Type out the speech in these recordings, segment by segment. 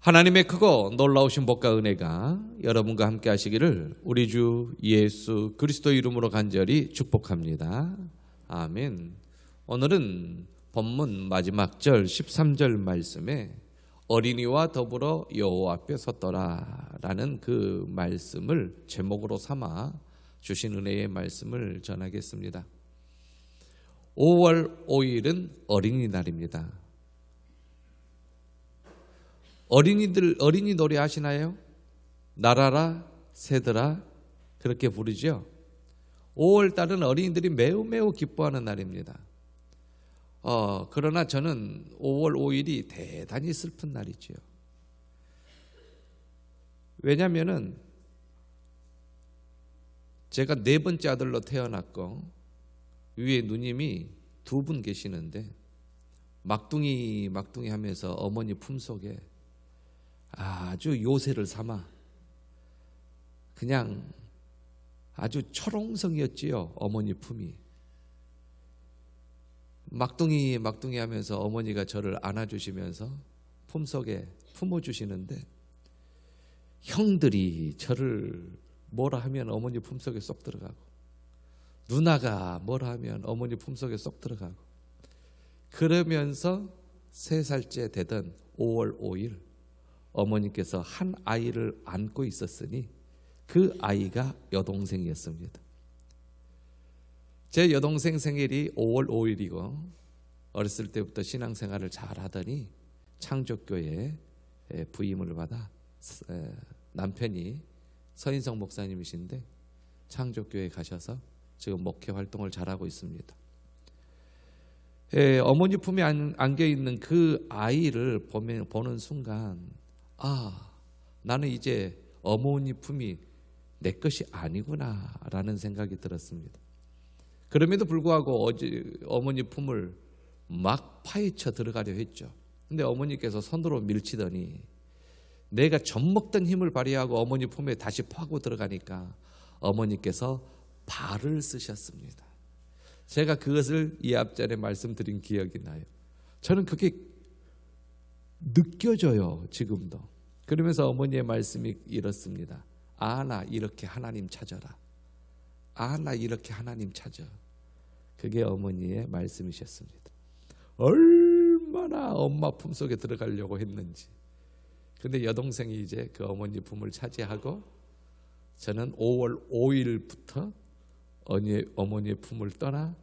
하나님의 크고 놀라우신 복과 은혜가 여러분과 함께 하시기를 우리 주 예수 그리스도 이름으로 간절히 축복합니다. 아멘. 오늘은 본문 마지막 절 13절 말씀에 어린이와 더불어 여호와 앞에 섰더라 라는 그 말씀을 제목으로 삼아 주신 은혜의 말씀을 전하겠습니다. 5월 5일은 어린이날입니다. 어린이 노래 아시나요? 날아라 새들아 그렇게 부르죠. 5월 달은 어린이들이 매우 기뻐하는 날입니다. 그러나 저는 5월 5일이 대단히 슬픈 날이죠. 왜냐하면 제가 4번째 아들로 태어났고 위에 누님이 2분 계시는데 막둥이 하면서 어머니 품속에 아주 요새를 삼아 그냥 아주 초롱성이었지요. 어머니 품이 막둥이 하면서 어머니가 저를 안아주시면서 품속에 품어주시는데 형들이 저를 뭐라 하면 어머니 품속에 쏙 들어가고 누나가 뭐라 하면 어머니 품속에 쏙 들어가고 그러면서 3살째 되던 5월 5일 어머니께서 한 아이를 안고 있었으니 그 아이가 여동생이었습니다. 제 여동생 생일이 5월 5일이고 어렸을 때부터 신앙생활을 잘 하더니 창조교회에 부임을 받아 남편이 서인성 목사님이신데 창조교회에 가셔서 지금 목회 활동을 잘하고 있습니다. 어머니 품에 안겨있는 그 아이를 보는 순간 나는 이제 어머니 품이 내 것이 아니구나 라는 생각이 들었습니다. 그럼에도 불구하고 어머니 품을 막 파헤쳐 들어가려 했죠. 근데 어머니께서 손으로 밀치더니 내가 젖먹던 힘을 발휘하고 어머니 품에 다시 파고 들어가니까 어머니께서 발을 쓰셨습니다. 제가 그것을 이 앞전에 말씀드린 기억이 나요. 저는 그게 느껴져요, 지금도. 그러면서 어머니의 말씀이 이렇습니다. 나 이렇게 하나님 찾아라. 나 이렇게 하나님 찾아. 그게 어머니의 말씀이셨습니다. 얼마나 엄마 품속에 들어가려고 했는지. 근데 여동생이 이제 그 어머니 품을 차지하고 저는 5월 5일부터 어머니의 품을 떠나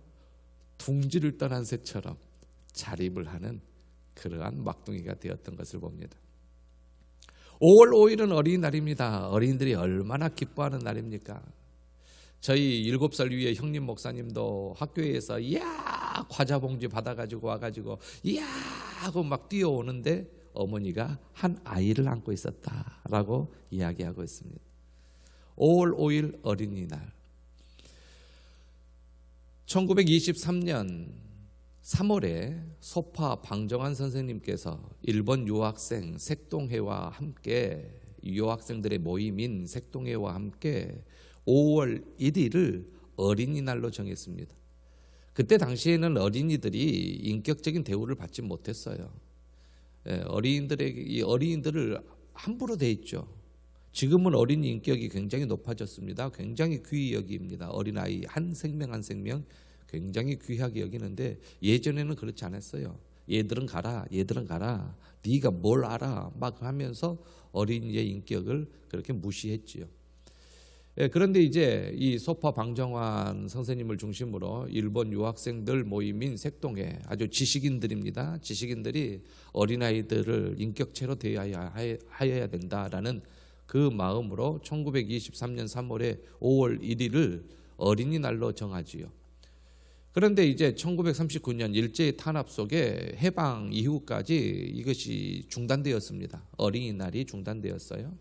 둥지를 떠난 새처럼 자립을 하는 그러한 막둥이가 되었던 것을 봅니다. 5월 5일은 어린이날입니다. 어린이들이 얼마나 기뻐하는 날입니까? 저희 7살 위에 형님 목사님도 학교에서 이야 과자 봉지 받아가지고 와가지고 이야 하고 막 뛰어오는데 어머니가 한 아이를 안고 있었다라고 이야기하고 있습니다. 5월 5일 어린이날. 1923년 3월에 소파 방정환 선생님께서 일본 유학생 색동회와 함께 유학생들의 모임인 색동회와 함께 5월 1일을 어린이날로 정했습니다. 그때 당시에는 어린이들이 인격적인 대우를 받지 못했어요. 어린이들을 함부로 대했죠. 지금은 어린이 인격이 굉장히 높아졌습니다. 굉장히 귀히 여깁니다. 어린아이 한 생명 한 생명 굉장히 귀하게 여기는데 예전에는 그렇지 않았어요. 얘들은 가라 네가 뭘 알아 막 하면서 어린이의 인격을 그렇게 무시했지요. 그런데 이제 이 소파 방정환 선생님을 중심으로 일본 유학생들 모임인 색동회 아주 지식인들입니다. 지식인들이 어린아이들을 인격체로 대하여야 된다라는 그 마음으로 1923년 3월에 5월 1일을 어린이날로 정하지요. 그런데 이제 1939년 일제의 탄압 속에 해방 이후까지 이것이 중단되었습니다. 어린이날이 중단되었어요.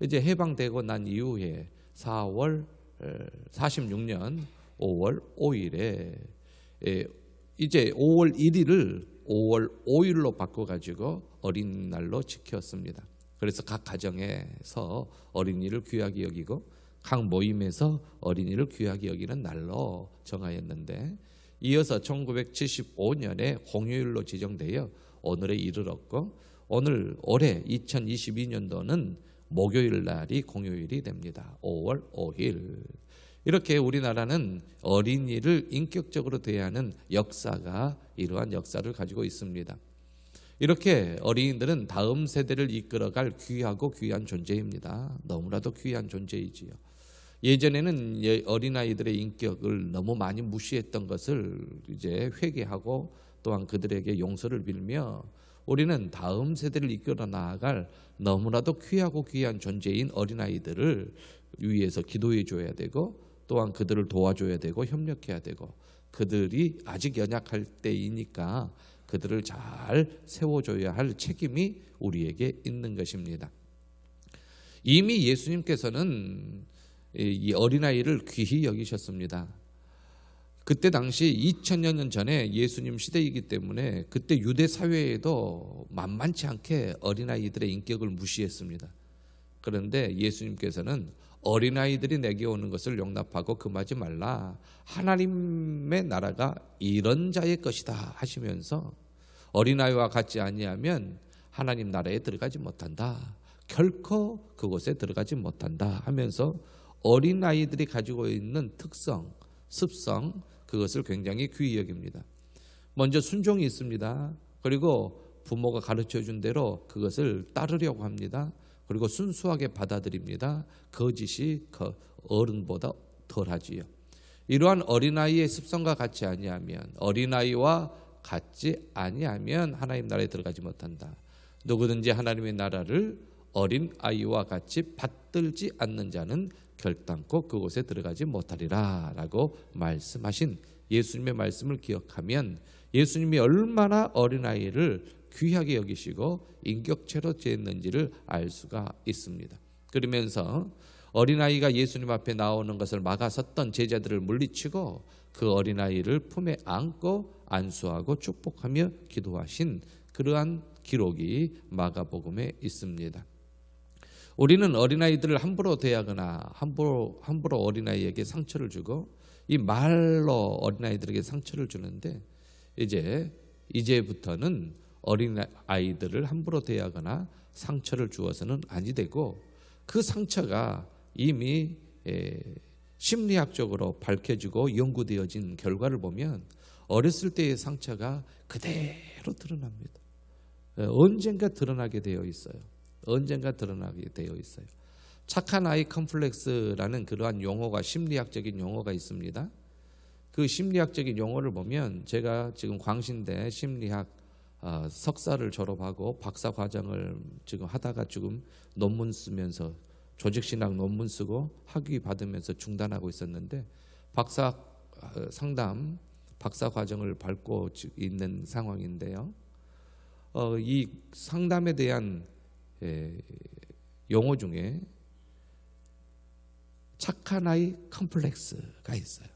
이제 해방되고 난 이후에 46년 5월 5일에 이제 5월 1일을 5월 5일로 바꿔가지고 어린이날로 지켰습니다. 그래서 각 가정에서 어린이를 귀하게 여기고 각 모임에서 어린이를 귀하게 여기는 날로 정하였는데 이어서 1975년에 공휴일로 지정되어 오늘에 이르렀고 올해 2022년도는 목요일 날이 공휴일이 됩니다. 5월 5일. 이렇게 우리나라는 어린이를 인격적으로 대하는 역사가 이러한 역사를 가지고 있습니다. 이렇게 어린이들은 다음 세대를 이끌어갈 귀하고 귀한 존재입니다. 너무나도 귀한 존재이지요. 예전에는 어린아이들의 인격을 너무 많이 무시했던 것을 이제 회개하고 또한 그들에게 용서를 빌며 우리는 다음 세대를 이끌어 나아갈 너무나도 귀하고 귀한 존재인 어린아이들을 위해서 기도해 줘야 되고 또한 그들을 도와줘야 되고 협력해야 되고 그들이 아직 연약할 때이니까 그들을 잘 세워줘야 할 책임이 우리에게 있는 것입니다. 이미 예수님께서는 이 어린아이를 귀히 여기셨습니다. 그때 당시 2000여 년 전에 예수님 시대이기 때문에 그때 유대 사회에도 만만치 않게 어린아이들의 인격을 무시했습니다. 그런데 예수님께서는 어린아이들이 내게 오는 것을 용납하고 금하지 말라. 하나님의 나라가 이런 자의 것이다 하시면서 어린아이와 같지 아니하면 하나님 나라에 들어가지 못한다. 결코 그곳에 들어가지 못한다 하면서 어린아이들이 가지고 있는 특성, 습성 그것을 굉장히 귀히 여깁니다. 먼저 순종이 있습니다. 그리고 부모가 가르쳐 준 대로 그것을 따르려고 합니다. 그리고 순수하게 받아들입니다. 거짓이 어른보다 덜하지요. 이러한 어린아이의 습성과 같지 아니하면 어린아이와 같지 아니하면 하나님 나라에 들어가지 못한다. 누구든지 하나님의 나라를 어린아이와 같이 받들지 않는 자는 결단코 그곳에 들어가지 못하리라 라고 말씀하신 예수님의 말씀을 기억하면 예수님이 얼마나 어린아이를 귀하게 여기시고 인격체로 재했는지를 알 수가 있습니다. 그러면서 어린아이가 예수님 앞에 나오는 것을 막아섰던 제자들을 물리치고 그 어린아이를 품에 안고 안수하고 축복하며 기도하신 그러한 기록이 마가복음에 있습니다. 우리는 어린아이들을 함부로 대하거나 함부로 어린아이에게 상처를 주고 이 말로 어린아이들에게 상처를 주는데 이제부터는 어린아이들을 함부로 대하거나 상처를 주어서는 아니 되고 그 상처가 이미 심리학적으로 밝혀지고 연구되어진 결과를 보면 어렸을 때의 상처가 그대로 드러납니다. 언젠가 드러나게 되어 있어요. 착한 아이 컴플렉스라는 그러한 용어가 심리학적인 용어가 있습니다. 그 심리학적인 용어를 보면 제가 지금 광신대 심리학 석사를 졸업하고 박사 과정을 지금 하다가 지금 논문 쓰면서 조직신학 논문 쓰고 학위 받으면서 중단하고 있었는데 박사 과정을 밟고 있는 상황인데요. 이 상담에 대한 용어 중에 착한 아이 컴플렉스가 있어요.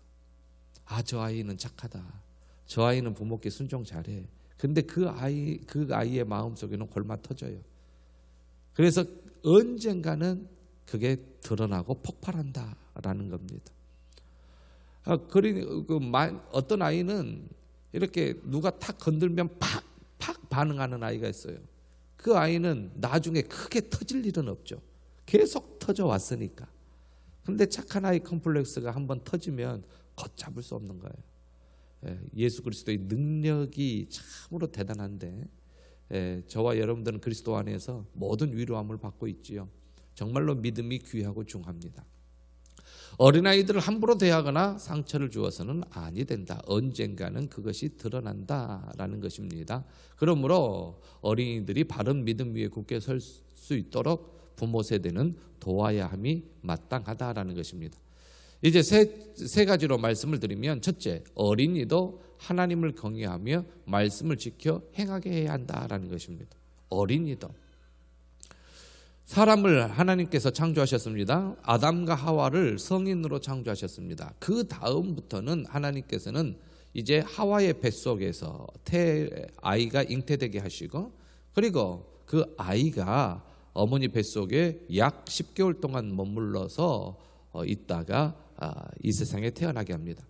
저 아이는 착하다. 저 아이는 부모께 순종 잘해. 근데 그 아이의 마음속에는 골마 터져요. 그래서 언젠가는 그게 드러나고 폭발한다라는 겁니다. 어떤 아이는 이렇게 누가 탁 건들면 팍 반응하는 아이가 있어요. 그 아이는 나중에 크게 터질 일은 없죠. 계속 터져 왔으니까. 근데 착한 아이 컴플렉스가 한번 터지면 걷잡을 수 없는 거예요. 예수 그리스도의 능력이 참으로 대단한데 저와 여러분들은 그리스도 안에서 모든 위로함을 받고 있지요. 정말로 믿음이 귀하고 중합니다. 어린아이들을 함부로 대하거나 상처를 주어서는 아니 된다. 언젠가는 그것이 드러난다라는 것입니다. 그러므로 어린이들이 바른 믿음 위에 굳게 설 수 있도록 부모 세대는 도와야 함이 마땅하다라는 것입니다. 이제 세 가지로 말씀을 드리면 첫째, 어린이도 하나님을 경외하며 말씀을 지켜 행하게 해야 한다라는 것입니다. 어린이도. 사람을 하나님께서 창조하셨습니다. 아담과 하와를 성인으로 창조하셨습니다. 그 다음부터는 하나님께서는 이제 하와의 뱃속에서 아이가 잉태되게 하시고 그리고 그 아이가 어머니 뱃속에 약 10개월 동안 머물러서 있다가 이 세상에 태어나게 합니다.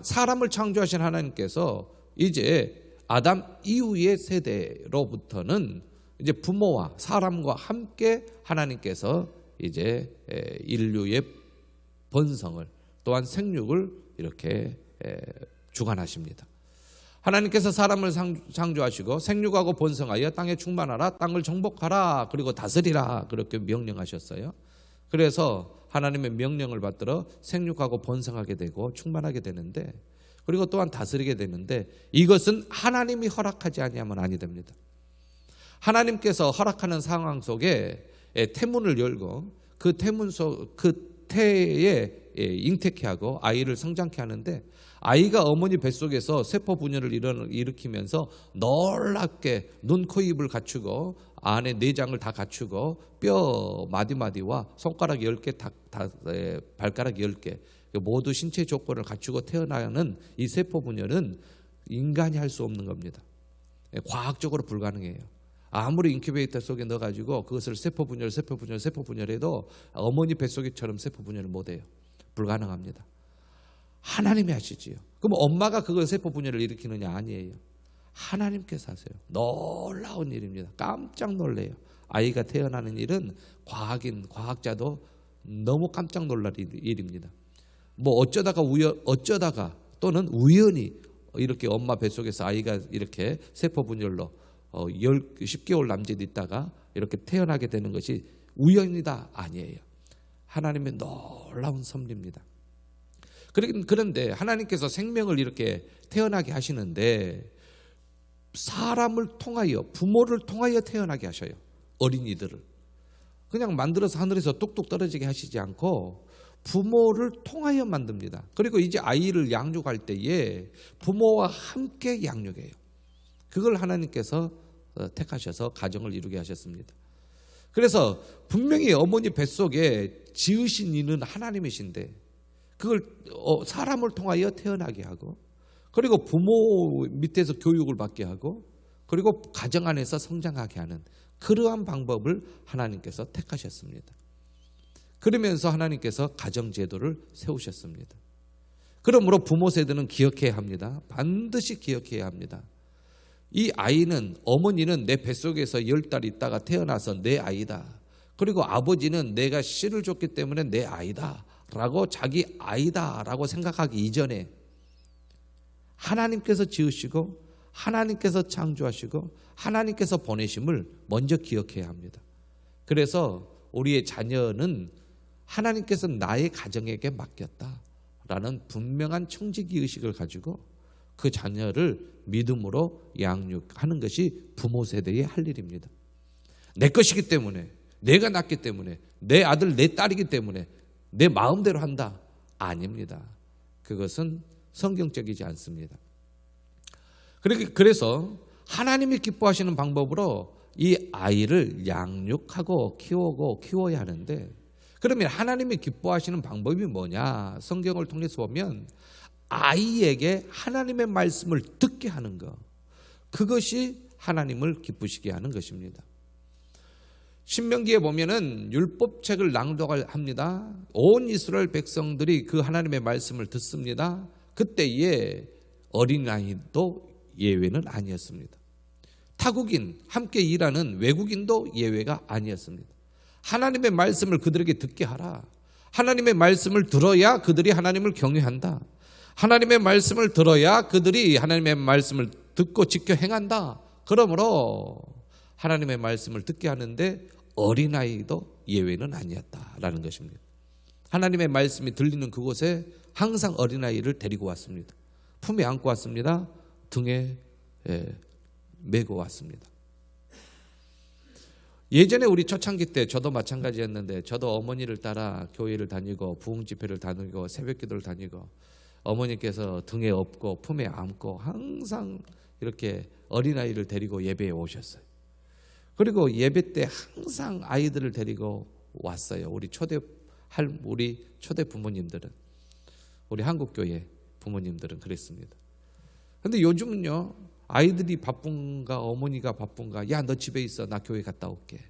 사람을 창조하신 하나님께서 이제 아담 이후의 세대로부터는 이제 부모와 사람과 함께 하나님께서 이제 인류의 번성을 또한 생육을 이렇게 주관하십니다. 하나님께서 사람을 창조하시고 생육하고 번성하여 땅에 충만하라, 땅을 정복하라, 그리고 다스리라 그렇게 명령하셨어요. 그래서 하나님의 명령을 받들어 생육하고 번성하게 되고 충만하게 되는데, 그리고 또한 다스리게 되는데, 이것은 하나님이 허락하지 아니하면 아니 됩니다. 하나님께서 허락하는 상황 속에 태문을 열고 그 태에 잉태케 하고 아이를 성장케 하는데, 아이가 어머니 뱃속에서 세포 분열을 일으키면서 놀랍게 눈, 코, 입을 갖추고 안에 내장을 다 갖추고 뼈 마디마디와 손가락 10개, 발가락 10개 모두 신체 조건을 갖추고 태어나는 이 세포 분열은 인간이 할 수 없는 겁니다. 과학적으로 불가능해요. 아무리 인큐베이터 속에 넣어가지고 그것을 세포 분열해도 어머니 뱃속처럼 세포 분열을 못해요. 불가능합니다. 하나님이 하시지요. 그럼 엄마가 그걸 세포 분열을 일으키느냐? 아니에요. 하나님께서 하세요. 놀라운 일입니다. 깜짝 놀래요. 아이가 태어나는 일은 과학자도 너무 깜짝 놀랄 일입니다. 뭐 어쩌다가 또는 우연히 이렇게 엄마 뱃속에서 아이가 이렇게 세포 분열로 10개월 남짓 있다가 이렇게 태어나게 되는 것이 우연이다? 아니에요. 하나님의 놀라운 섭리입니다. 그런데 하나님께서 생명을 이렇게 태어나게 하시는데 사람을 통하여, 부모를 통하여 태어나게 하셔요. 어린이들을 그냥 만들어서 하늘에서 뚝뚝 떨어지게 하시지 않고 부모를 통하여 만듭니다. 그리고 이제 아이를 양육할 때에 부모와 함께 양육해요. 그걸 하나님께서 택하셔서 가정을 이루게 하셨습니다. 그래서 분명히 어머니 뱃속에 지으신 이는 하나님이신데 그걸 사람을 통하여 태어나게 하고, 그리고 부모 밑에서 교육을 받게 하고, 그리고 가정 안에서 성장하게 하는 그러한 방법을 하나님께서 택하셨습니다. 그러면서 하나님께서 가정제도를 세우셨습니다. 그러므로 부모 세대는 기억해야 합니다. 반드시 기억해야 합니다. 이 아이는, 어머니는 내 뱃속에서 10달 있다가 태어나서 내 아이다. 그리고 아버지는 내가 씨를 줬기 때문에 내 아이다 라고, 자기 아이다 라고 생각하기 이전에 하나님께서 지으시고 하나님께서 창조하시고 하나님께서 보내심을 먼저 기억해야 합니다. 그래서 우리의 자녀는 하나님께서 나의 가정에게 맡겼다라는 분명한 청지기 의식을 가지고 그 자녀를 믿음으로 양육하는 것이 부모 세대의 할 일입니다. 내 것이기 때문에, 내가 낳기 때문에, 내 아들 내 딸이기 때문에 내 마음대로 한다? 아닙니다. 그것은 성경적이지 않습니다. 그래서 하나님이 기뻐하시는 방법으로 이 아이를 양육하고 키워야 하는데, 그러면 하나님이 기뻐하시는 방법이 뭐냐? 성경을 통해서 보면 아이에게 하나님의 말씀을 듣게 하는 것, 그것이 하나님을 기쁘시게 하는 것입니다. 신명기에 보면은 율법책을 낭독합니다. 온 이스라엘 백성들이 그 하나님의 말씀을 듣습니다. 그때에 어린아이도 예외는 아니었습니다. 타국인, 함께 일하는 외국인도 예외가 아니었습니다. 하나님의 말씀을 그들에게 듣게 하라. 하나님의 말씀을 들어야 그들이 하나님을 경외한다. 하나님의 말씀을 들어야 그들이 하나님의 말씀을 듣고 지켜 행한다. 그러므로 하나님의 말씀을 듣게 하는데 어린아이도 예외는 아니었다라는 것입니다. 하나님의 말씀이 들리는 그곳에 항상 어린아이를 데리고 왔습니다. 품에 안고 왔습니다. 등에 메고 왔습니다. 예전에 우리 초창기 때 저도 마찬가지였는데, 저도 어머니를 따라 교회를 다니고 부흥집회를 다니고 새벽기도를 다니고 어머니께서 등에 업고 품에 안고 항상 이렇게 어린아이를 데리고 예배에 오셨어요. 그리고 예배 때 항상 아이들을 데리고 왔어요. 우리 초대 부모님들은, 우리 한국교회 부모님들은 그랬습니다. 그런데 요즘은요, 아이들이 바쁜가 어머니가 바쁜가, 야 너 집에 있어, 나 교회 갔다 올게,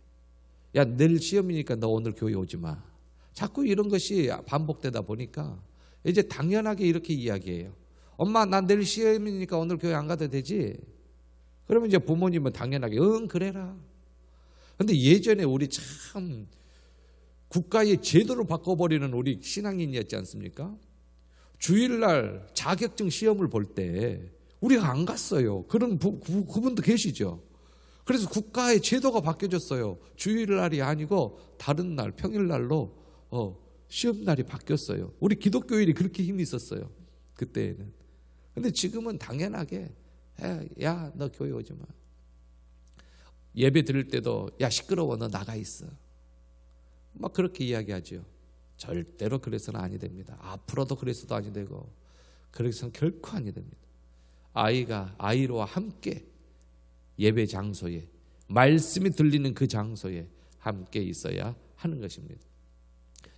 야 내일 시험이니까 너 오늘 교회 오지 마, 자꾸 이런 것이 반복되다 보니까 이제 당연하게 이렇게 이야기해요. 엄마 나 내일 시험이니까 오늘 교회 안 가도 되지? 그러면 이제 부모님은 당연하게 응 그래라. 근데 예전에 우리 참 국가의 제도를 바꿔버리는 우리 신앙인이었지 않습니까? 주일날 자격증 시험을 볼 때 우리가 안 갔어요. 그런 그분도 계시죠. 그래서 국가의 제도가 바뀌어졌어요. 주일날이 아니고 다른 날 평일날로 시험날이 바뀌었어요. 우리 기독교인이 그렇게 힘이 있었어요. 그때에는. 근데 지금은 당연하게 야 너 교회 오지 마. 예배 드릴 때도 야 시끄러워 너 나가 있어. 막 그렇게 이야기하죠. 절대로 그래서는 아니 됩니다. 앞으로도 그래서도 아니 되고 그래서는 결코 아니 됩니다. 아이와 함께 예배 장소에 말씀이 들리는 그 장소에 함께 있어야 하는 것입니다.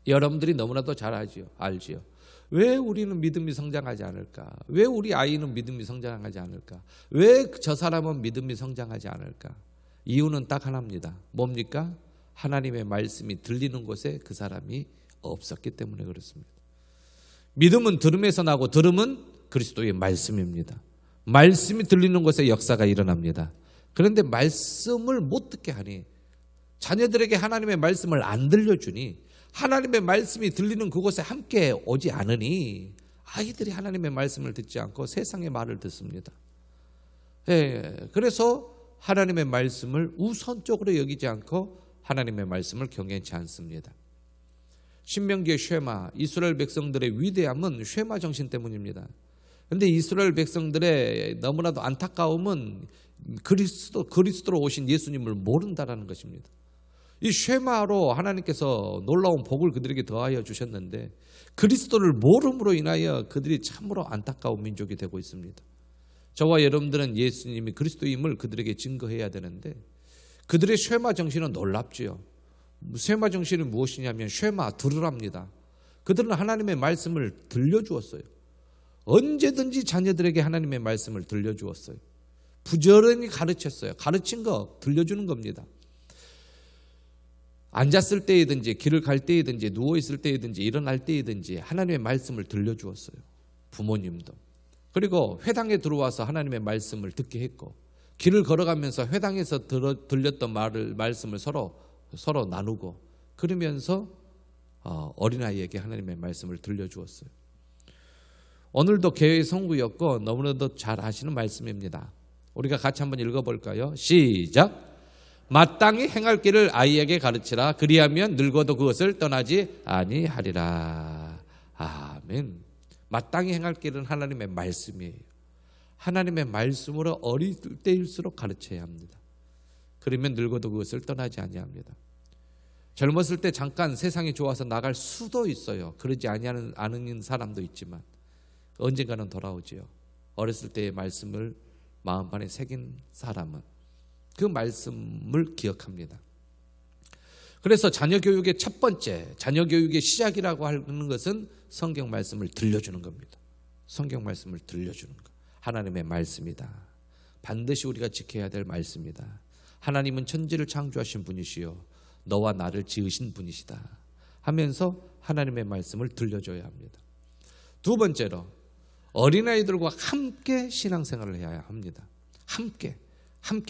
여러분들이 너무나도 잘 알지요. 왜 우리는 믿음이 성장하지 않을까? 왜 우리 아이는 믿음이 성장하지 않을까? 왜 저 사람은 믿음이 성장하지 않을까? 이유는 딱 하나입니다. 뭡니까? 하나님의 말씀이 들리는 곳에 그 사람이 없었기 때문에 그렇습니다. 믿음은 들음에서 나고 들음은 그리스도의 말씀입니다. 말씀이 들리는 곳에 역사가 일어납니다. 그런데 말씀을 못 듣게 하니 자녀들에게 하나님의 말씀을 안 들려주니 하나님의 말씀이 들리는 그곳에 함께 오지 않으니 아이들이 하나님의 말씀을 듣지 않고 세상의 말을 듣습니다. 그래서 하나님의 말씀을 우선적으로 여기지 않고 하나님의 말씀을 경외치 않습니다. 신명기의 쉐마, 이스라엘 백성들의 위대함은 쉐마 정신 때문입니다. 그런데 이스라엘 백성들의 너무나도 안타까움은 그리스도로 오신 예수님을 모른다라는 것입니다. 이 쉐마로 하나님께서 놀라운 복을 그들에게 더하여 주셨는데 그리스도를 모름으로 인하여 그들이 참으로 안타까운 민족이 되고 있습니다. 저와 여러분들은 예수님이 그리스도임을 그들에게 증거해야 되는데 그들의 쉐마 정신은 놀랍지요. 쉐마 정신은 무엇이냐면 쉐마 들으랍니다. 그들은 하나님의 말씀을 들려주었어요. 언제든지 자녀들에게 하나님의 말씀을 들려주었어요. 부지런히 가르쳤어요. 가르친 거 들려주는 겁니다. 앉았을 때이든지 길을 갈 때이든지 누워있을 때이든지 일어날 때이든지 하나님의 말씀을 들려주었어요. 부모님도. 그리고 회당에 들어와서 하나님의 말씀을 듣게 했고 길을 걸어가면서 회당에서 들렸던 말씀을 서로 나누고 그러면서 어린아이에게 하나님의 말씀을 들려주었어요. 오늘도 교회 성구였고 너무나도 잘 아시는 말씀입니다. 우리가 같이 한번 읽어볼까요? 시작! 마땅히 행할 길을 아이에게 가르치라. 그리하면 늙어도 그것을 떠나지 아니하리라. 아멘. 마땅히 행할 길은 하나님의 말씀이에요. 하나님의 말씀으로 어릴 때일수록 가르쳐야 합니다. 그러면 늙어도 그것을 떠나지 아니합니다. 젊었을 때 잠깐 세상이 좋아서 나갈 수도 있어요. 그러지 않은 사람도 있지만 언젠가는 돌아오지요. 어렸을 때의 말씀을 마음판에 새긴 사람은 그 말씀을 기억합니다. 그래서 자녀 교육의 첫 번째, 자녀 교육의 시작이라고 하는 것은 성경 말씀을 들려주는 겁니다. 성경 말씀을 들려주는 것. 하나님의 말씀이다. 반드시 우리가 지켜야 될 말씀이다. 하나님은 천지를 창조하신 분이시요 너와 나를 지으신 분이시다 하면서 하나님의 말씀을 들려줘야 합니다. 두 번째로 어린아이들과 함께 신앙생활을 해야 합니다. 함께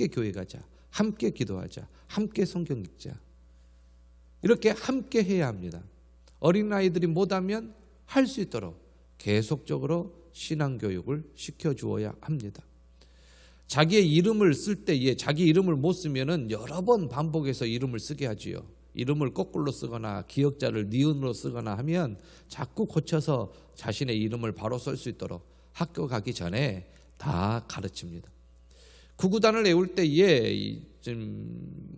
교회 가자, 함께 기도하자, 함께 성경 읽자. 이렇게 함께 해야 합니다. 어린아이들이 못하면 할 수 있도록 계속적으로 신앙교육을 시켜주어야 합니다. 자기의 이름을 쓸 때에 자기 이름을 못 쓰면은 여러 번 반복해서 이름을 쓰게 하지요. 이름을 거꾸로 쓰거나 기역자를 니은으로 쓰거나 하면 자꾸 고쳐서 자신의 이름을 바로 쓸 수 있도록 학교 가기 전에 다 가르칩니다. 구구단을 외울 때에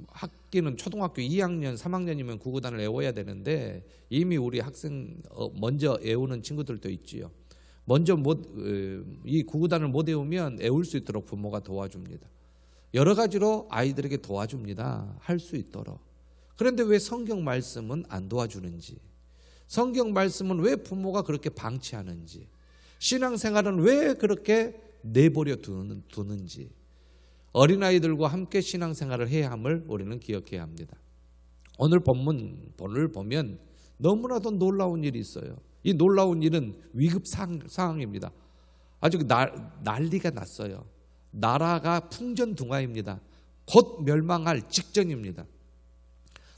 학기는 초등학교 2학년, 3학년이면 구구단을 외워야 되는데 이미 우리 학생 먼저 외우는 친구들도 있지요. 먼저 이 구구단을 못 외우면 외울 수 있도록 부모가 도와줍니다. 여러 가지로 아이들에게 도와줍니다. 할 수 있도록. 그런데 왜 성경 말씀은 안 도와주는지, 성경 말씀은 왜 부모가 그렇게 방치하는지, 신앙생활은 왜 그렇게 내버려 두는지, 어린아이들과 함께 신앙생활을 해야 함을 우리는 기억해야 합니다. 오늘 본문을 보면 너무나도 놀라운 일이 있어요. 이 놀라운 일은 위급 상황입니다. 아주 난리가 났어요. 나라가 풍전등화입니다. 곧 멸망할 직전입니다.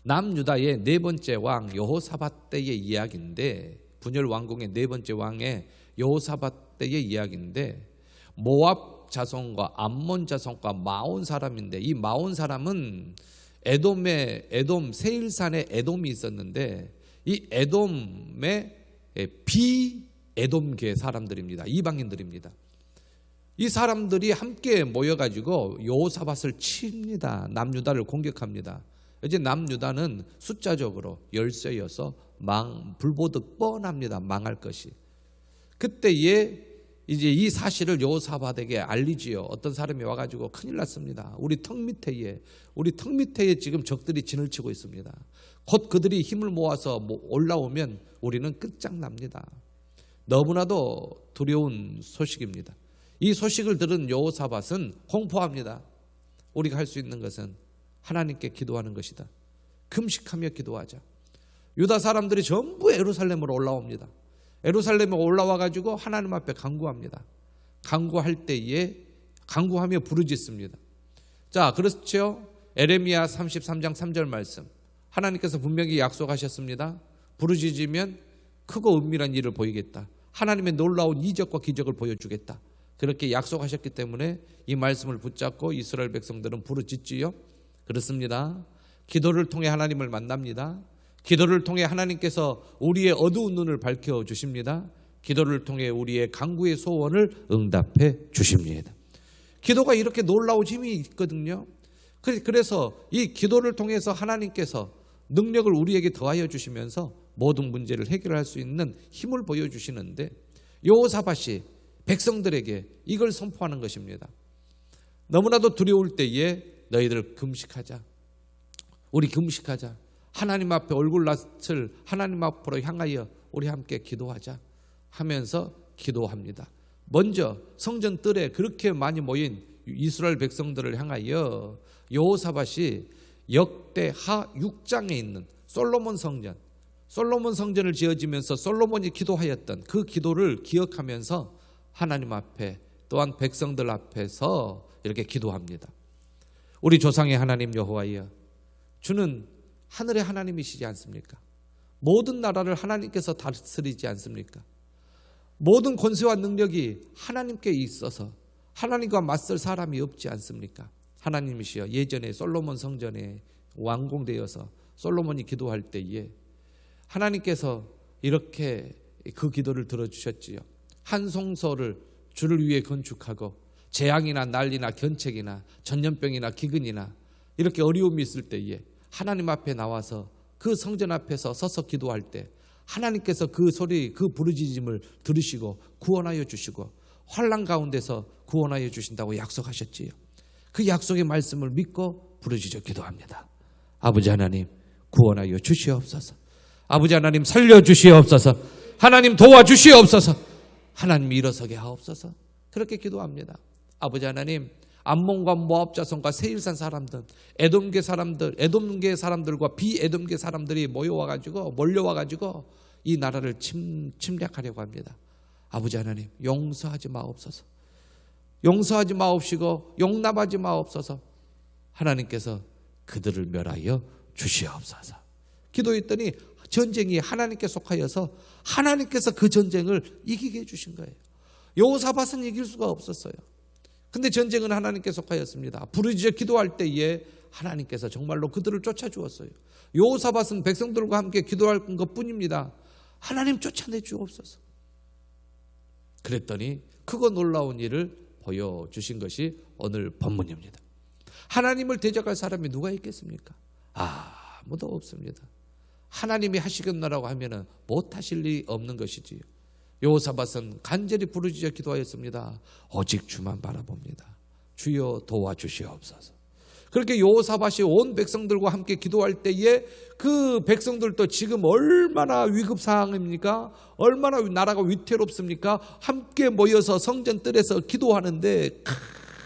남유다의 네 번째 왕 여호사밧 때의 이야기인데, 분열 왕궁의 네 번째 왕의 여호사밧 때의 이야기인데, 모압 자손과 암몬 자손과 마온 사람인데, 이 마온 사람은 에돔 세일산에 에돔이 있었는데, 이 에돔의 비에돔계 사람들입니다. 이방인들입니다. 이 사람들이 함께 모여가지고 여호사밧을 칩니다. 남유다를 공격합니다. 이제 남유다는 숫자적으로 열세여서 불보듯 뻔합니다. 망할 것이. 그때에 이제 이 사실을 여호사밧에게 알리지요. 어떤 사람이 와가지고 큰일 났습니다. 우리 턱 밑에에 지금 적들이 진을 치고 있습니다. 곧 그들이 힘을 모아서 올라오면 우리는 끝장납니다. 너무나도 두려운 소식입니다. 이 소식을 들은 여호사밧은 공포합니다. 우리가 할 수 있는 것은 하나님께 기도하는 것이다. 금식하며 기도하자. 유다 사람들이 전부 예루살렘으로 올라옵니다. 예루살렘에 올라와가지고 하나님 앞에 간구합니다. 간구할 때에 간구하며 부르짖습니다. 자, 그렇죠? 에레미야 33장 3절 말씀. 하나님께서 분명히 약속하셨습니다. 부르짖으면 크고 은밀한 일을 보이겠다. 하나님의 놀라운 이적과 기적을 보여주겠다. 그렇게 약속하셨기 때문에 이 말씀을 붙잡고 이스라엘 백성들은 부르짖지요. 그렇습니다. 기도를 통해 하나님을 만납니다. 기도를 통해 하나님께서 우리의 어두운 눈을 밝혀주십니다. 기도를 통해 우리의 간구의 소원을 응답해 주십니다. 기도가 이렇게 놀라운 힘이 있거든요. 그래서 이 기도를 통해서 하나님께서 능력을 우리에게 더하여 주시면서 모든 문제를 해결할 수 있는 힘을 보여주시는데, 여호사밧이 백성들에게 이걸 선포하는 것입니다. 너무나도 두려울 때에 너희들 금식하자. 우리 금식하자. 하나님 앞에 얼굴낯을 하나님 앞으로 향하여 우리 함께 기도하자 하면서 기도합니다. 먼저 성전 뜰에 그렇게 많이 모인 이스라엘 백성들을 향하여 여호사밧이 역대하 6장에 있는 솔로몬 성전을 지어지면서 솔로몬이 기도하였던 그 기도를 기억하면서 하나님 앞에 또한 백성들 앞에서 이렇게 기도합니다. 우리 조상의 하나님 여호와여, 주는 하늘의 하나님이시지 않습니까? 모든 나라를 하나님께서 다스리지 않습니까? 모든 권세와 능력이 하나님께 있어서 하나님과 맞설 사람이 없지 않습니까? 하나님이시여, 예전에 솔로몬 성전에 완공되어서 솔로몬이 기도할 때에 하나님께서 이렇게 그 기도를 들어주셨지요. 한 성소를 주를 위해 건축하고 재앙이나 난리나 견책이나 전염병이나 기근이나 이렇게 어려움이 있을 때에 하나님 앞에 나와서 그 성전 앞에서 서서 기도할 때 하나님께서 그 소리, 그 부르짖음을 들으시고 구원하여 주시고 환난 가운데서 구원하여 주신다고 약속하셨지요. 그 약속의 말씀을 믿고 부르짖어 기도합니다. 아버지 하나님, 구원하여 주시옵소서. 아버지 하나님, 살려주시옵소서. 하나님, 도와주시옵소서. 하나님, 일어서게 하옵소서. 그렇게 기도합니다. 아버지 하나님, 암몬과 모압 자손과 세일산 사람들, 에돔계 사람들과 비에돔계 사람들이 몰려와가지고 이 나라를 침략하려고 합니다. 아버지 하나님, 용서하지 마옵소서. 용서하지 마옵시고 용납하지 마옵소서. 하나님께서 그들을 멸하여 주시옵소서. 기도했더니 전쟁이 하나님께 속하여서 하나님께서 그 전쟁을 이기게 해주신 거예요. 여호사밧은 이길 수가 없었어요. 근데 전쟁은 하나님께 속하였습니다. 부르짖어 기도할 때에 하나님께서 정말로 그들을 쫓아주었어요. 여호사밧은 백성들과 함께 기도할 것뿐입니다. 하나님 쫓아내 주옵소서. 그랬더니 크고 놀라운 일을 보여주신 것이 오늘 본문입니다. 하나님을 대적할 사람이 누가 있겠습니까? 아무도 없습니다. 하나님이 하시겠노라고 하면 못하실 리 없는 것이지요. 여호사밧은 간절히 부르짖어 기도하였습니다. 오직 주만 바라봅니다. 주여 도와주시옵소서. 그렇게 여호사밧이 온 백성들과 함께 기도할 때에 그 백성들도 지금 얼마나 위급 상황입니까? 얼마나 나라가 위태롭습니까? 함께 모여서 성전 뜰에서 기도하는데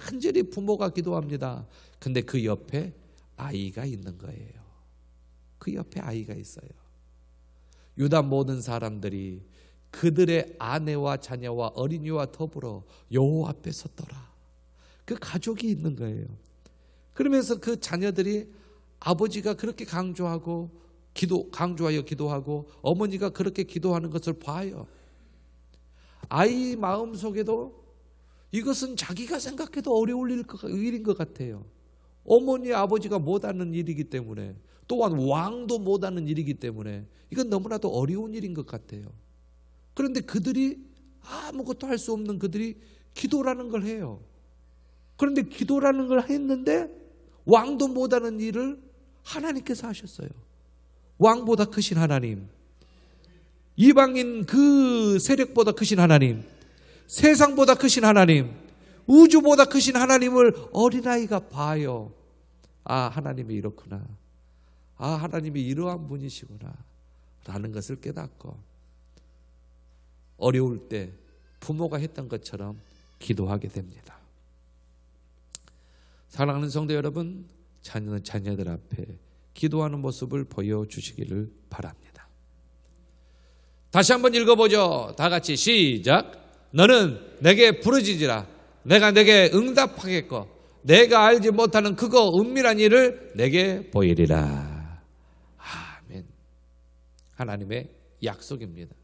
간절히 부모가 기도합니다. 근데 그 옆에 아이가 있는 거예요. 그 옆에 아이가 있어요. 유다 모든 사람들이 그들의 아내와 자녀와 어린이와 더불어 여호와 앞에 섰더라. 그 가족이 있는 거예요. 그러면서 그 자녀들이 아버지가 그렇게 강조하여 기도하고 어머니가 그렇게 기도하는 것을 봐요. 아이 마음속에도 이것은 자기가 생각해도 어려울 일인 것 같아요. 어머니 아버지가 못하는 일이기 때문에, 또한 왕도 못하는 일이기 때문에 이건 너무나도 어려운 일인 것 같아요. 그런데 그들이 아무것도 할 수 없는 그들이 기도라는 걸 해요. 그런데 기도라는 걸 했는데 왕도 못하는 일을 하나님께서 하셨어요. 왕보다 크신 하나님, 이방인 그 세력보다 크신 하나님, 세상보다 크신 하나님, 우주보다 크신 하나님을 어린아이가 봐요. 아, 하나님이 이렇구나. 아, 하나님이 이러한 분이시구나 라는 것을 깨닫고 어려울 때 부모가 했던 것처럼 기도하게 됩니다. 사랑하는 성도 여러분, 자녀들 앞에 기도하는 모습을 보여주시기를 바랍니다. 다시 한번 읽어보죠. 다 같이 시작. 너는 내게 부르짖으라. 내가 내게 응답하겠고 내가 알지 못하는 크고 은밀한 일을 내게 보이리라. 아멘. 하나님의 약속입니다.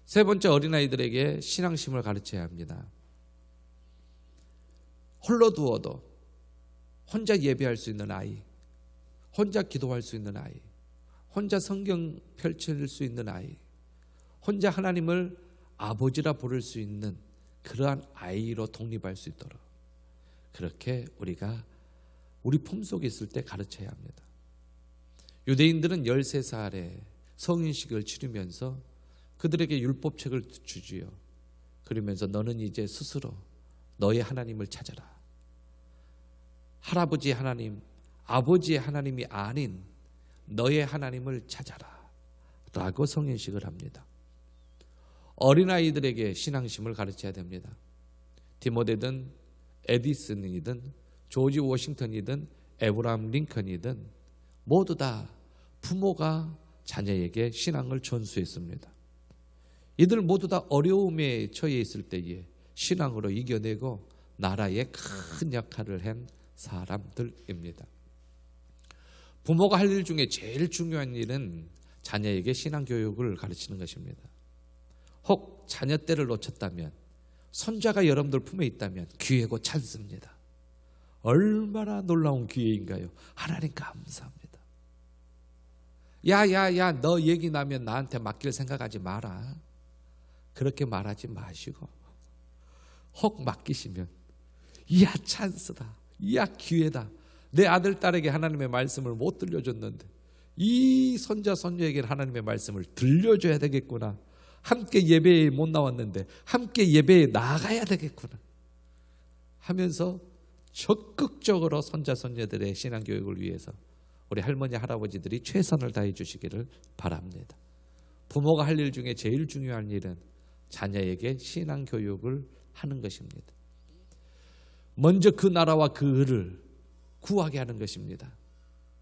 세 번째, 어린아이들에게 신앙심을 가르쳐야 합니다. 홀로 두어도 혼자 예배할 수 있는 아이, 혼자 기도할 수 있는 아이, 혼자 성경 펼칠 수 있는 아이, 혼자 하나님을 아버지라 부를 수 있는 그러한 아이로 독립할 수 있도록 그렇게 우리가 우리 품속에 있을 때 가르쳐야 합니다. 유대인들은 13살에 성인식을 치르면서 그들에게 율법책을 주지요. 그러면서 너는 이제 스스로 너의 하나님을 찾아라. 할아버지 하나님, 아버지의 하나님이 아닌 너의 하나님을 찾아라 라고 성인식을 합니다. 어린아이들에게 신앙심을 가르쳐야 됩니다. 디모데든 에디슨이든 조지 워싱턴이든 에브라함 링컨이든 모두 다 부모가 자녀에게 신앙을 전수했습니다. 이들 모두 다 어려움에 처해 있을 때에 신앙으로 이겨내고 나라에 큰 역할을 한 사람들입니다. 부모가 할 일 중에 제일 중요한 일은 자녀에게 신앙 교육을 가르치는 것입니다. 혹 자녀 때를 놓쳤다면, 손자가 여러분들 품에 있다면 기회고 찬스입니다. 얼마나 놀라운 기회인가요? 하나님 감사합니다. 야야야, 너 얘기 나면 나한테 맡길 생각하지 마라. 그렇게 말하지 마시고 혹 맡기시면 이야 찬스다, 이야 기회다. 내 아들 딸에게 하나님의 말씀을 못 들려줬는데 이 손자 손녀에게는 하나님의 말씀을 들려줘야 되겠구나. 함께 예배에 못 나왔는데 함께 예배에 나가야 되겠구나 하면서 적극적으로 손자 손녀들의 신앙교육을 위해서 우리 할머니 할아버지들이 최선을 다해 주시기를 바랍니다. 부모가 할 일 중에 제일 중요한 일은 자녀에게 신앙교육을 하는 것입니다. 먼저 그 나라와 그 의를 구하게 하는 것입니다.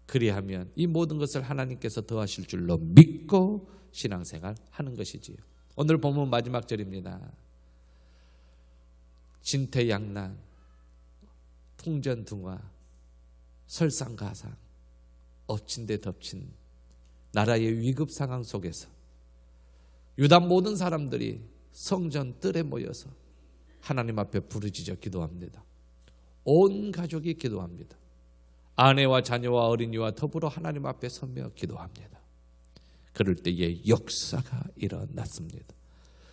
그리하면 이 모든 것을 하나님께서 더하실 줄로 믿고 신앙생활 하는 것이지요. 오늘 본문 마지막 절입니다. 진퇴양난, 풍전등화, 설상가상, 엎친 데 덮친 나라의 위급 상황 속에서 유다 모든 사람들이 성전 뜰에 모여서 하나님 앞에 부르짖어 기도합니다. 온 가족이 기도합니다. 아내와 자녀와 어린이와 더불어 하나님 앞에 서며 기도합니다. 그럴 때에 역사가 일어났습니다.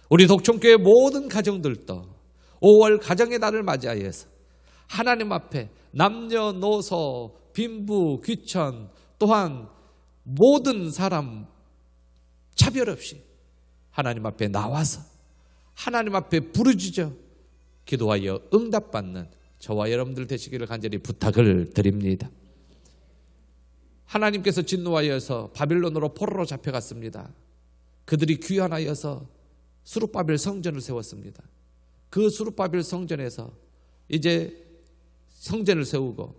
우리 독촌교회 모든 가정들도 5월 가정의 날을 맞이하여서 하나님 앞에 남녀노소 빈부 귀천 또한 모든 사람 차별 없이 하나님 앞에 나와서 하나님 앞에 부르짖어 기도하여 응답받는 저와 여러분들 되시기를 간절히 부탁을 드립니다. 하나님께서 진노하여서 바빌론으로 포로로 잡혀갔습니다. 그들이 귀환하여서 수룹바벨 성전을 세웠습니다. 그 수룹바벨 성전에서 이제 성전을 세우고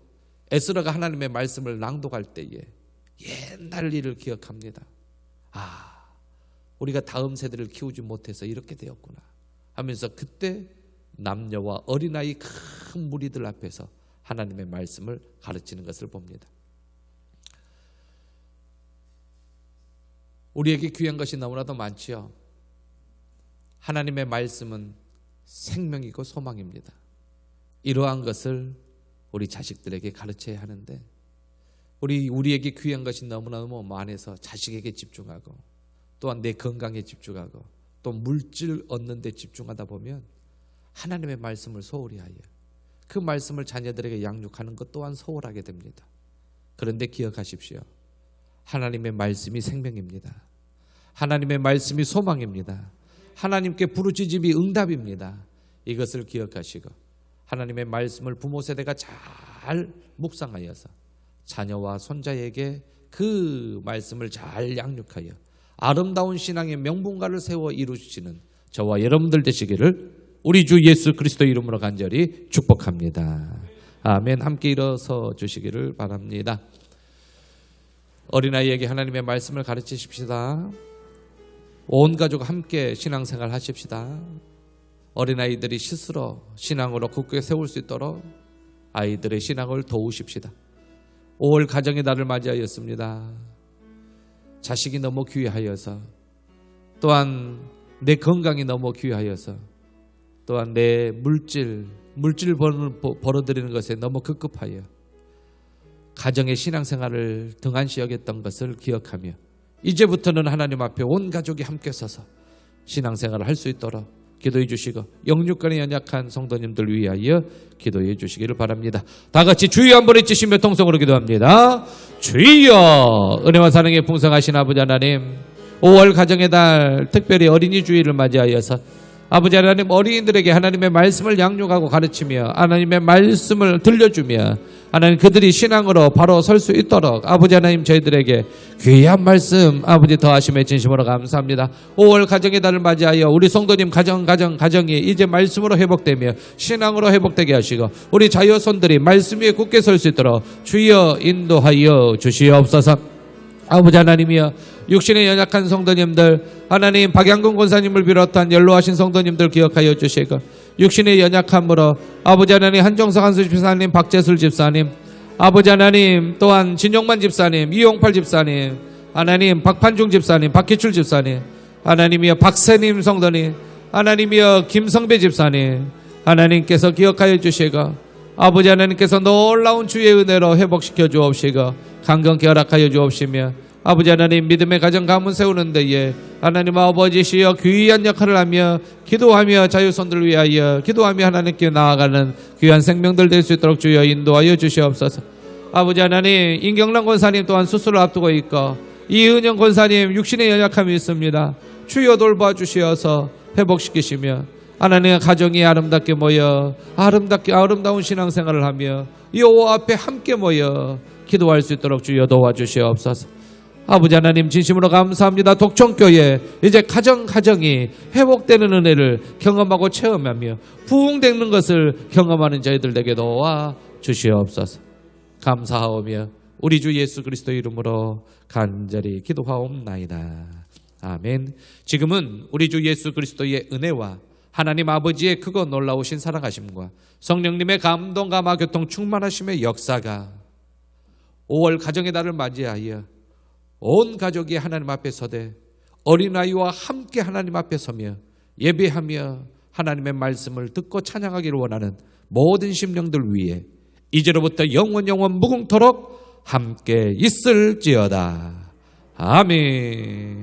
에스라가 하나님의 말씀을 낭독할 때에 옛날 일을 기억합니다. 아, 우리가 다음 세대를 키우지 못해서 이렇게 되었구나 하면서 그때 남녀와 어린아이 큰 무리들 앞에서 하나님의 말씀을 가르치는 것을 봅니다. 우리에게 귀한 것이 너무나도 많지요. 하나님의 말씀은 생명이고 소망입니다. 이러한 것을 우리 자식들에게 가르쳐야 하는데 우리에게 귀한 것이 너무너무 많아서 자식에게 집중하고 또한 내 건강에 집중하고 또 물질 얻는 데 집중하다 보면 하나님의 말씀을 소홀히 하여 그 말씀을 자녀들에게 양육하는 것 또한 소홀하게 됩니다. 그런데 기억하십시오. 하나님의 말씀이 생명입니다. 하나님의 말씀이 소망입니다. 하나님께 부르짖음이 응답입니다. 이것을 기억하시고 하나님의 말씀을 부모 세대가 잘 묵상하여서 자녀와 손자에게 그 말씀을 잘 양육하여 아름다운 신앙의 명분가를 세워 이루시는 저와 여러분들 되시기를 우리 주 예수 그리스도 이름으로 간절히 축복합니다. 아멘. 함께 일어서 주시기를 바랍니다. 어린아이에게 하나님의 말씀을 가르치십시다. 온 가족 함께 신앙생활 하십시다. 어린아이들이 스스로 신앙으로 굳게 세울 수 있도록 아이들의 신앙을 도우십시다. 5월 가정의 달을 맞이하였습니다. 자식이 너무 귀하여서 또한 내 건강이 너무 귀하여서 또한 내 물질 벌어들이는 것에 너무 급급하여 가정의 신앙생활을 등한시 여겼던 것을 기억하며 이제부터는 하나님 앞에 온 가족이 함께 서서 신앙생활을 할 수 있도록 기도해 주시고 영육간에 연약한 성도님들 위하여 기도해 주시기를 바랍니다. 다 같이 주여 한번 외치시며 통성으로 기도합니다. 주여. 은혜와 사랑에 풍성하신 아버지 하나님, 5월 가정의 달 특별히 어린이 주일을 맞이하여서 아버지 하나님 어린이들에게 하나님의 말씀을 양육하고 가르치며 하나님의 말씀을 들려주며 하나님 그들이 신앙으로 바로 설 수 있도록 아버지 하나님 저희들에게 귀한 말씀 아버지 더하심에 진심으로 감사합니다. 5월 가정의 달을 맞이하여 우리 성도님 가정이 이제 말씀으로 회복되며 신앙으로 회복되게 하시고 우리 자녀손들이 말씀 위에 굳게 설 수 있도록 주여 인도하여 주시옵소서. 아버지 하나님이여 육신의 연약한 성도님들 하나님 박양근 권사님을 비롯한 연로하신 성도님들 기억하여 주시고 육신의 연약함으로 아버지 하나님 한정석 한수 집사님 박재술 집사님 아버지 하나님 또한 진용만 집사님 이용팔 집사님 하나님 박판중 집사님 박기출 집사님 하나님이여 박세님 성도님 하나님이여 김성배 집사님 하나님께서 기억하여 주시고 아버지 하나님께서 놀라운 주의 은혜로 회복시켜 주옵시고 강건케 허락하여 주옵시며 아버지 하나님 믿음의 가정 가문 세우는 데에 하나님 아버지시여 귀한 역할을 하며 기도하며 자유손들 위하여 기도하며 하나님께 나아가는 귀한 생명들 될 수 있도록 주여 인도하여 주시옵소서. 아버지 하나님 임경란 권사님 또한 수술을 앞두고 있고 이은영 권사님 육신의 연약함이 있습니다. 주여 돌봐 주시어서 회복시키시며 하나님의 가정이 아름답게 모여 아름다운 신앙생활을 하며 여호와 앞에 함께 모여 기도할 수 있도록 주여 도와주시옵소서. 아버지 하나님 진심으로 감사합니다. 독청교회 이제 가정이 회복되는 은혜를 경험하고 체험하며 부흥되는 것을 경험하는 저희들에게 도와 주시옵소서. 감사하오며 우리 주 예수 그리스도 이름으로 간절히 기도하옵나이다. 아멘. 지금은 우리 주 예수 그리스도의 은혜와 하나님 아버지의 크고 놀라우신 사랑하심과 성령님의 감동 감화 교통 충만하심의 역사가 5월 가정의 달을 맞이하여 온 가족이 하나님 앞에 서되 어린아이와 함께 하나님 앞에 서며 예배하며 하나님의 말씀을 듣고 찬양하기를 원하는 모든 심령들 위해 이제로부터 영원 무궁토록 함께 있을지어다. 아멘.